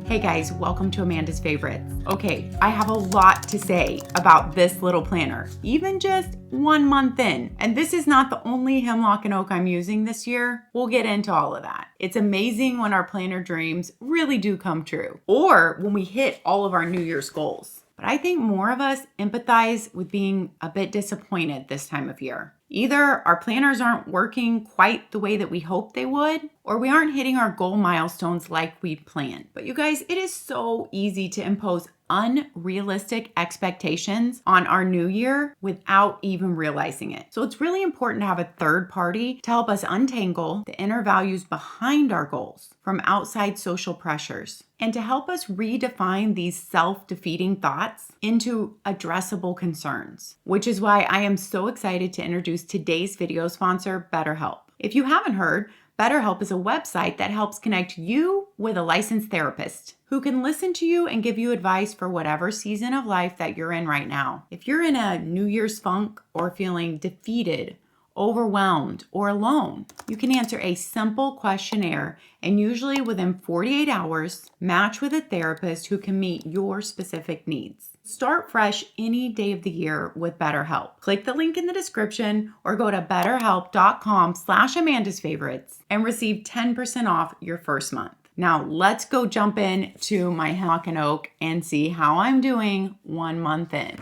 Hey guys, welcome to Amanda's Favorites. Okay, I have a lot to say about this little planner, even just 1 month in. And this is not the only Hemlock and Oak I'm using this year. We'll get into all of that. It's amazing when our planner dreams really do come true, or when we hit all of our New Year's goals. But I think more of us empathize with being a bit disappointed this time of year. Either our planners aren't working quite the way that we hoped they would, or we aren't hitting our goal milestones like we'd planned. But you guys, it is so easy to impose unrealistic expectations on our new year without even realizing it. So it's really important to have a third party to help us untangle the inner values behind our goals from outside social pressures, and to help us redefine these self-defeating thoughts into addressable concerns, which is why I am so excited to introduce today's video sponsor, BetterHelp. If you haven't heard, BetterHelp is a website that helps connect you with a licensed therapist who can listen to you and give you advice for whatever season of life that you're in right now. If you're in a New Year's funk or feeling defeated, overwhelmed, or alone, you can answer a simple questionnaire and usually within 48 hours, match with a therapist who can meet your specific needs. Start fresh any day of the year with BetterHelp. Click the link in the description or go to betterhelp.com/Amanda's Favorites and receive 10% off your first month. Now let's go jump in to my Hemlock and Oak and see how I'm doing 1 month in.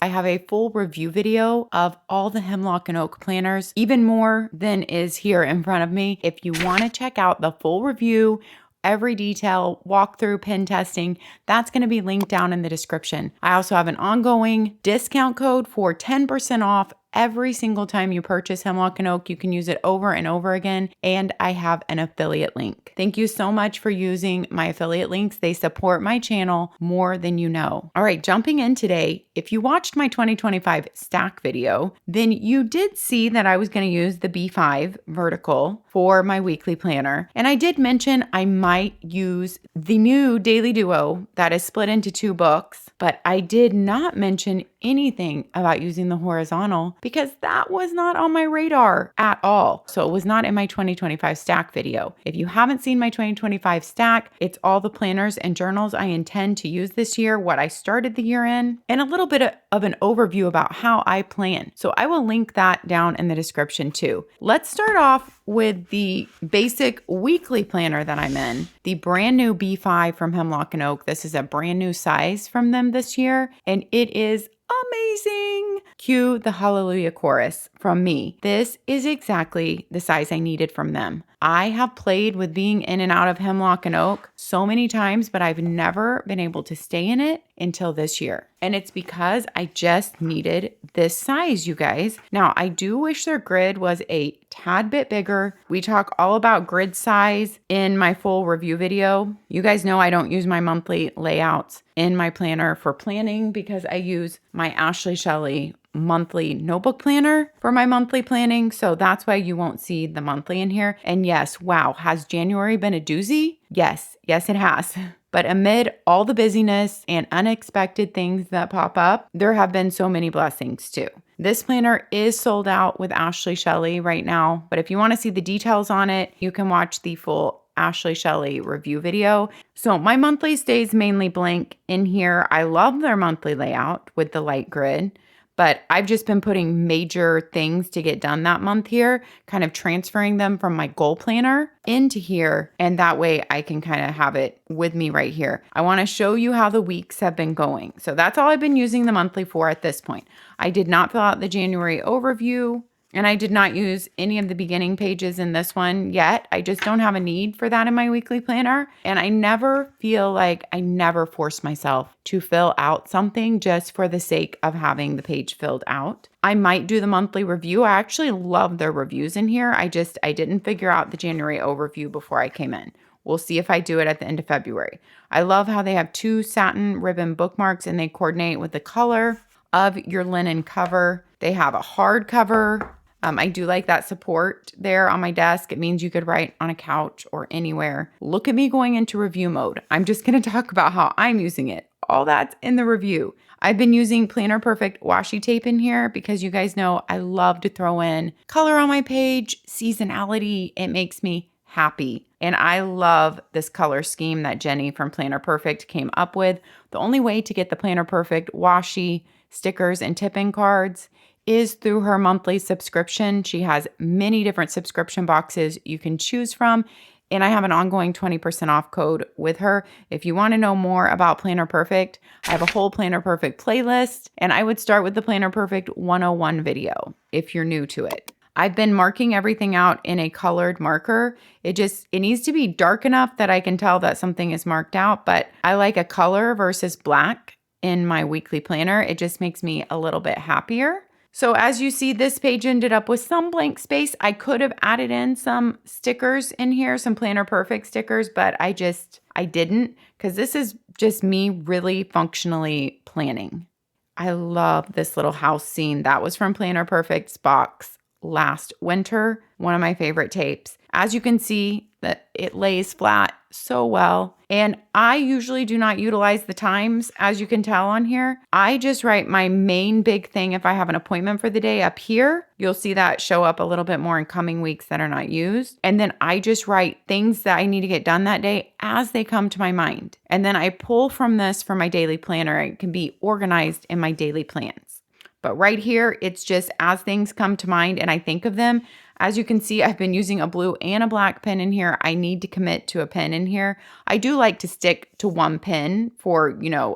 I have a full review video of all the Hemlock and Oak planners, even more than is here in front of me. If you want to check out the full review, every detail, walkthrough, pen testing, that's going to be linked down in the description. I also have an ongoing discount code for 10% off every single time you purchase Hemlock and Oak. You can use it over and over again. And I have an affiliate link. Thank you so much for using my affiliate links. They support my channel more than you know. All right, jumping in today. If you watched my 2025 stack video, then you did see that I was going to use the B5 vertical for my weekly planner. And I did mention I might use the new Daily Duo that is split into 2 books, but I did not mention anything about using the horizontal because that was not on my radar at all. So it was not in my 2025 stack video. If you haven't seen my 2025 stack, it's all the planners and journals I intend to use this year, what I started the year in, and a little bit of an overview about how I plan. So I will link that down in the description too. Let's start off with the basic weekly planner that I'm in, the brand new B5 from Hemlock and Oak. This is a brand new size from them this year, and it is amazing. Cue the hallelujah chorus from me. This is exactly the size I needed from them. I have played with being in and out of Hemlock and Oak so many times, but I've never been able to stay in it until this year. And it's because I just needed this size, you guys. Now, I do wish their grid was a tad bit bigger. We talk all about grid size in my full review video. You guys know I don't use my monthly layouts in my planner for planning because I use my Ashley Shelley monthly notebook planner for my monthly planning. So that's why you won't see the monthly in here. And yes, wow, has January been a doozy? Yes, it has. But amid all the busyness and unexpected things that pop up, there have been so many blessings too. This planner is sold out with Ashley Shelley right now, but if you want to see the details on it, you can watch the full Ashley Shelley review video. So my monthly stays mainly blank in here. I love their monthly layout with the light grid, but I've just been putting major things to get done that month here, kind of transferring them from my goal planner into here. And that way I can kind of have it with me right here. I want to show you how the weeks have been going. So that's all I've been using the monthly for at this point. I did not fill out the January overview, and I did not use any of the beginning pages in this one yet. I just don't have a need for that in my weekly planner. And I never feel like I never force myself to fill out something just for the sake of having the page filled out. I might do the monthly review. I actually love their reviews in here. I didn't figure out the January overview before I came in. We'll see if I do it at the end of February. I love how they have 2 satin ribbon bookmarks and they coordinate with the color of your linen cover. They have a hard cover. I do like that support there on my desk. It means you could write on a couch or anywhere. Look at me going into review mode. I'm just going to talk about how I'm using it. All that's in the review. I've been using Planner Perfect washi tape in here because you guys know I love to throw in color on my page, seasonality. It makes me happy. And I love this color scheme that Jenny from Planner Perfect came up with. The only way to get the Planner Perfect washi stickers and tip-in cards is through her monthly subscription. She has many different subscription boxes you can choose from. And I have an ongoing 20% off code with her. If you want to know more about Planner Perfect, I have a whole Planner Perfect playlist, and I would start with the Planner Perfect 101 video if you're new to it. I've been marking everything out in a colored marker. It needs to be dark enough that I can tell that something is marked out, but I like a color versus black in my weekly planner. It just makes me a little bit happier. So as you see, this page ended up with some blank space. I could have added in some stickers in here, some Planner Perfect stickers, but I didn't, because this is just me really functionally planning. I love this little house scene. That was from Planner Perfect's box last winter, one of my favorite tapes. As you can see, that it lays flat so well. And I usually do not utilize the times, as you can tell on here. I just write my main big thing if I have an appointment for the day up here. You'll see that show up a little bit more in coming weeks that are not used. And then I just write things that I need to get done that day as they come to my mind. And then I pull from this for my daily planner. It can be organized in my daily plans. But right here, it's just as things come to mind and I think of them. As you can see, I've been using a blue and a black pen in here. I need to commit to a pen in here. I do like to stick to one pen for,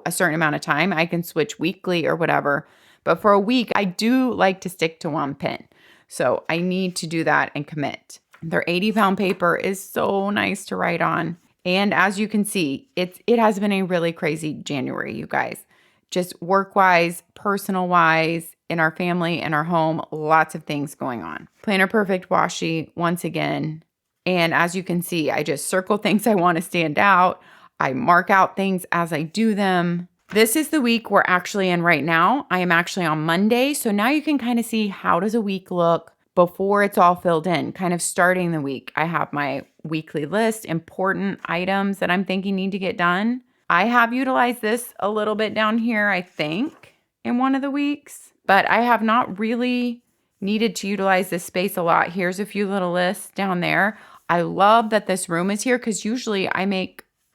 a certain amount of time. I can switch weekly or whatever. But for a week, I do like to stick to one pen. So I need to do that and commit. Their 80-pound paper is so nice to write on. And as you can see, it has been a really crazy January, you guys. Just work-wise, personal-wise, in our family, in our home, lots of things going on. Planner Perfect washi once again. And as you can see, I just circle things I want to stand out. I mark out things as I do them. This is the week we're actually in right now. I am actually on Monday. So now you can kind of see how does a week look before it's all filled in, kind of starting the week. I have my weekly list, important items that I'm thinking need to get done. I have utilized this a little bit down here, I think, in one of the weeks, but I have not really needed to utilize this space a lot. Here's a few little lists down there. I love that this room is here because usually I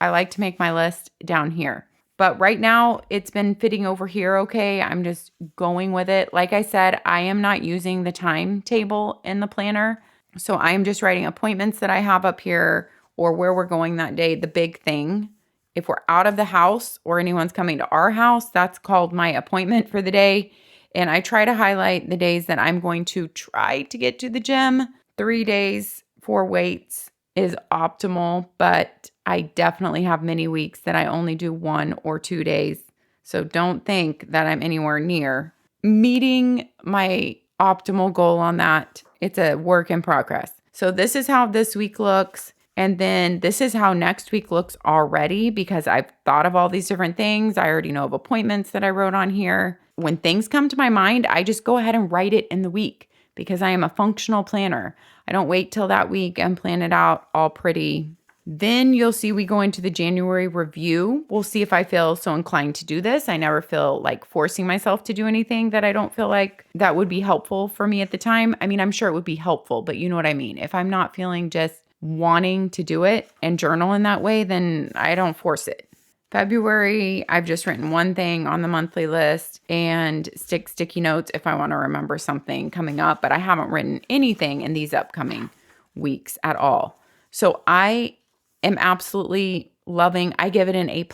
like to make my list down here. But right now it's been fitting over here okay. I'm just going with it. Like I said, I am not using the timetable in the planner. So I'm just writing appointments that I have up here or where we're going that day, the big thing. If we're out of the house or anyone's coming to our house, that's called my appointment for the day. And I try to highlight the days that I'm going to try to get to the gym. 3 days for weights is optimal, but I definitely have many weeks that I only do 1 or 2 days. So don't think that I'm anywhere near meeting my optimal goal on that. It's a work in progress. So this is how this week looks. And then this is how next week looks already because I've thought of all these different things. I already know of appointments that I wrote on here. When things come to my mind, I just go ahead and write it in the week because I am a functional planner. I don't wait till that week and plan it out all pretty. Then you'll see we go into the January review. We'll see if I feel so inclined to do this. I never feel like forcing myself to do anything that I don't feel like that would be helpful for me at the time. I mean, I'm sure it would be helpful, but you know what I mean. If I'm not feeling just wanting to do it and journal in that way, then I don't force it. February, I've just written one thing on the monthly list and sticky notes if I want to remember something coming up, but I haven't written anything in these upcoming weeks at all. So I am absolutely loving, I give it an A+.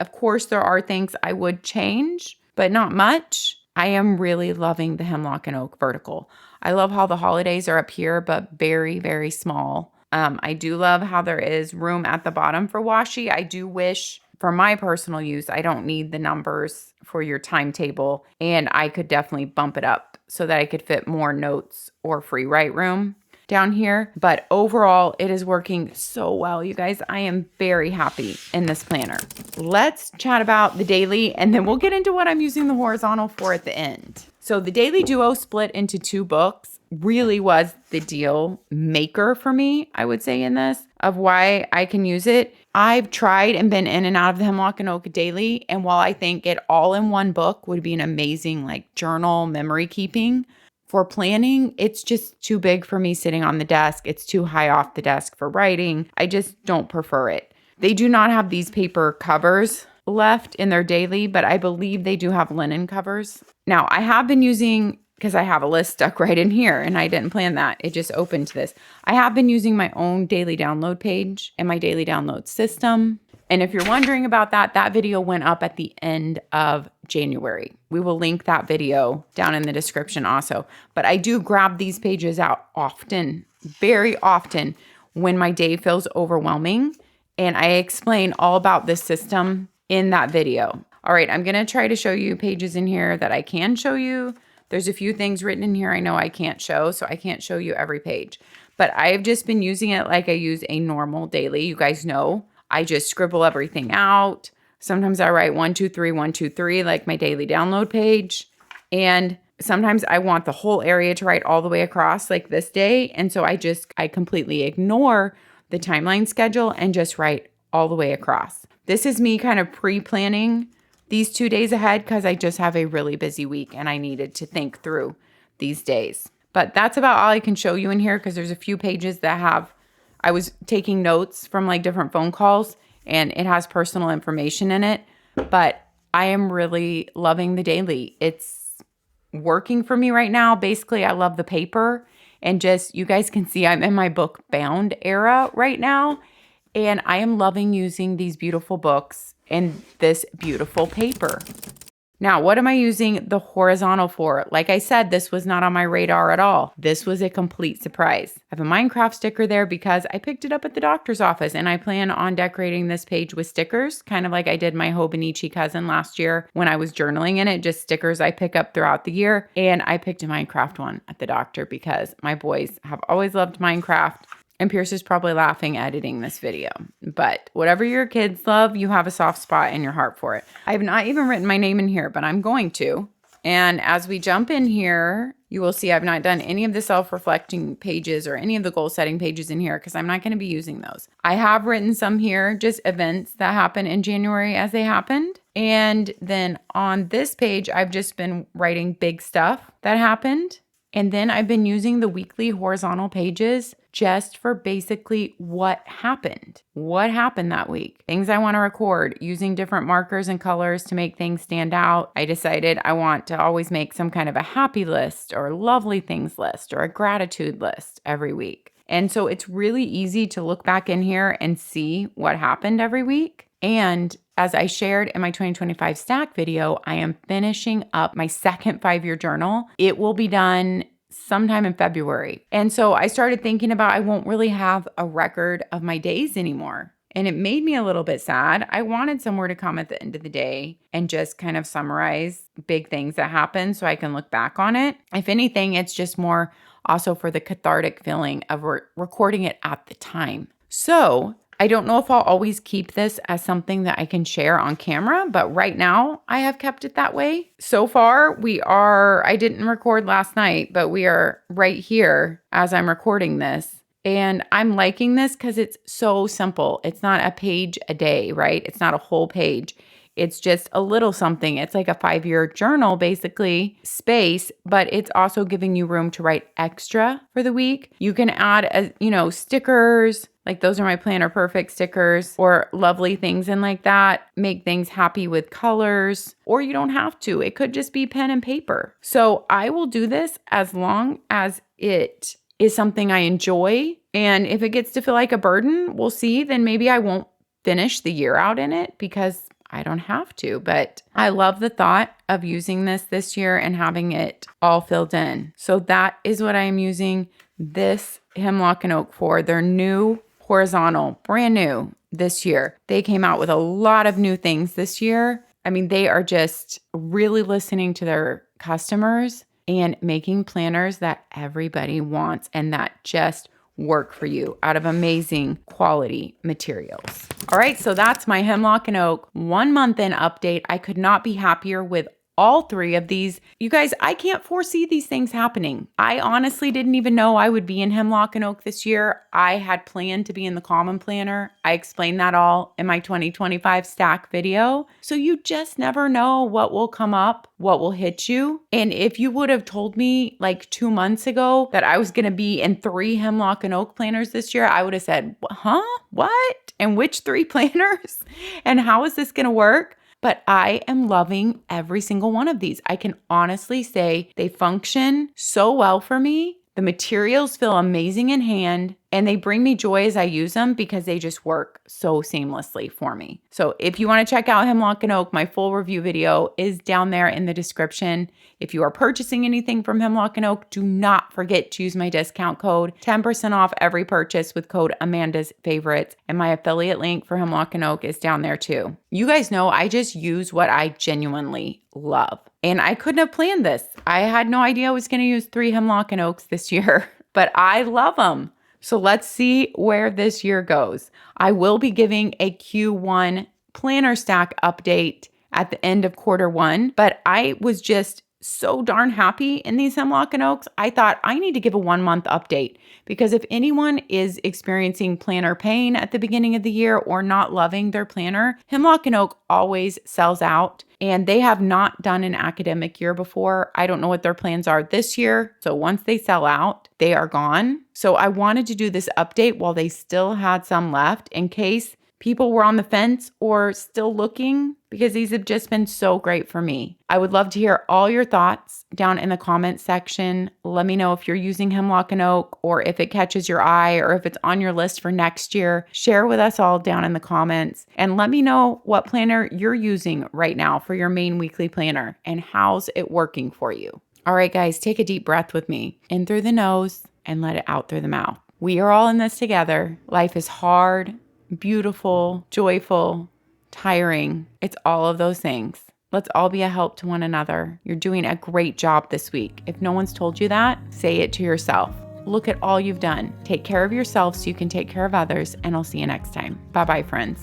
Of course, there are things I would change, but not much. I am really loving the Hemlock and Oak vertical. I love how the holidays are up here, but very, very small. I do love how there is room at the bottom for washi. I do wish for my personal use, I don't need the numbers for your timetable, and I could definitely bump it up so that I could fit more notes or free write room down here. But overall, it is working so well, you guys. I am very happy in this planner. Let's chat about the daily, and then we'll get into what I'm using the horizontal for at the end. So the Daily Duo split into 2 books really was the deal maker for me, I would say, in this, of why I can use it. I've tried and been in and out of the Hemlock and Oak Daily, and while I think it all in one book would be an amazing journal memory keeping, For planning, it's just too big for me sitting on the desk. It's too high off the desk for writing. I just don't prefer it. They do not have these paper covers left in their daily, but I believe they do have linen covers. Now, I have been using, because I have a list stuck right in here and I didn't plan that. It just opened to this. I have been using my own daily download page and my daily download system. And if you're wondering about that, that video went up at the end of January. We will link that video down in the description also. But I do grab these pages out often, very often, when my day feels overwhelming. And I explain all about this system in that video. All right, I'm gonna try to show you pages in here that I can show you. There's a few things written in here I know I can't show, so I can't show you every page. But I've just been using it like I use a normal daily. You guys know, I just scribble everything out. Sometimes I write 1, 2, 3, 1, 2, 3, like my daily download page. And sometimes I want the whole area to write all the way across like this day. And so I completely ignore the timeline schedule and just write all the way across. This is me kind of pre-planning these 2 days ahead because I just have a really busy week and I needed to think through these days. But that's about all I can show you in here because there's a few pages that I was taking notes from like different phone calls and it has personal information in it. But I am really loving the daily. It's working for me right now. Basically, I love the paper and just, you guys can see I'm in my book bound era right now. And I am loving using these beautiful books and this beautiful paper. Now, what am I using the horizontal for? Like I said, this was not on my radar at all. This was a complete surprise. I have a Minecraft sticker there because I picked it up at the doctor's office and I plan on decorating this page with stickers, kind of like I did my Hobonichi cousin last year when I was journaling in it, just stickers I pick up throughout the year. And I picked a Minecraft one at the doctor because my boys have always loved Minecraft. And Pierce is probably laughing editing this video. But whatever your kids love, you have a soft spot in your heart for it. I have not even written my name in here, but I'm going to. And as we jump in here, you will see I've not done any of the self-reflecting pages or any of the goal-setting pages in here because I'm not going to be using those. I have written some here, just events that happen in January as they happened. And then on this page, I've just been writing big stuff that happened. And then I've been using the weekly horizontal pages just for basically what happened that week. Things I want to record, using different markers and colors to make things stand out. I decided I want to always make some kind of a happy list or lovely things list or a gratitude list every week. And so it's really easy to look back in here and see what happened every week. And as I shared in my 2025 stack video, I am finishing up my second 5-year journal. It will be done sometime in February. And so I started thinking about I won't really have a record of my days anymore. And it made me a little bit sad. I wanted somewhere to come at the end of the day and just kind of summarize big things that happened so I can look back on it. If anything, it's just more also for the cathartic feeling of recording it at the time. So I don't know if I'll always keep this as something that I can share on camera, but right now I have kept it that way. So far, I didn't record last night, but we are right here as I'm recording this. And I'm liking this because it's so simple. It's not a page a day, right? It's not a whole page. It's just a little something. It's like a 5-year journal, basically, space, but it's also giving you room to write extra for the week. You can add, stickers, like those are my Planner Perfect stickers or lovely things and like that. Make things happy with colors, or you don't have to. It could just be pen and paper. So I will do this as long as it is something I enjoy. And if it gets to feel like a burden, we'll see. Then maybe I won't finish the year out in it because I don't have to, but I love the thought of using this year and having it all filled in. So that is what I am using this Hemlock and Oak for. Their new horizontal, brand new this year. They came out with a lot of new things this year. I mean, they are just really listening to their customers and making planners that everybody wants and that just work for you out of amazing quality materials. All right, so that's my Hemlock and Oak 1 month in update. I could not be happier with all 3 of these. You guys, I can't foresee these things happening. I honestly didn't even know I would be in Hemlock and Oak this year. I had planned to be in the Common Planner. I explained that all in my 2025 stack video. So you just never know what will come up, what will hit you. And if you would have told me like 2 months ago that I was going to be in 3 Hemlock and Oak planners this year, I would have said, huh? What? And which 3 planners? And how is this going to work? But I am loving every single one of these. I can honestly say they function so well for me. The materials feel amazing in hand, and they bring me joy as I use them because they just work so seamlessly for me. So if you want to check out Hemlock and Oak, my full review video is down there in the description. If you are purchasing anything from Hemlock and Oak, do not forget to use my discount code, 10% off every purchase with code Amanda's Favorites. And my affiliate link for Hemlock and Oak is down there too. You guys know I just use what I genuinely love. And I couldn't have planned this. I had no idea I was going to use 3 Hemlock and Oaks this year, but I love them. So let's see where this year goes. I will be giving a Q1 planner stack update at the end of Q1, but I was just so darn happy in these Hemlock and Oaks. I thought I need to give a 1-month update because if anyone is experiencing planner pain at the beginning of the year or not loving their planner, Hemlock and Oak always sells out, and they have not done an academic year before. I don't know what their plans are this year. So once they sell out, they are gone. So I wanted to do this update while they still had some left in case people were on the fence or still looking, because these have just been so great for me. I would love to hear all your thoughts down in the comments section. Let me know if you're using Hemlock and Oak or if it catches your eye or if it's on your list for next year. Share with us all down in the comments and let me know what planner you're using right now for your main weekly planner and how's it working for you. All right, guys, take a deep breath with me in through the nose and let it out through the mouth. We are all in this together. Life is hard, beautiful, joyful, tiring. It's all of those things. Let's all be a help to one another. You're doing a great job this week. If no one's told you that, say it to yourself. Look at all you've done. Take care of yourself so you can take care of others, and I'll see you next time. Bye-bye, friends.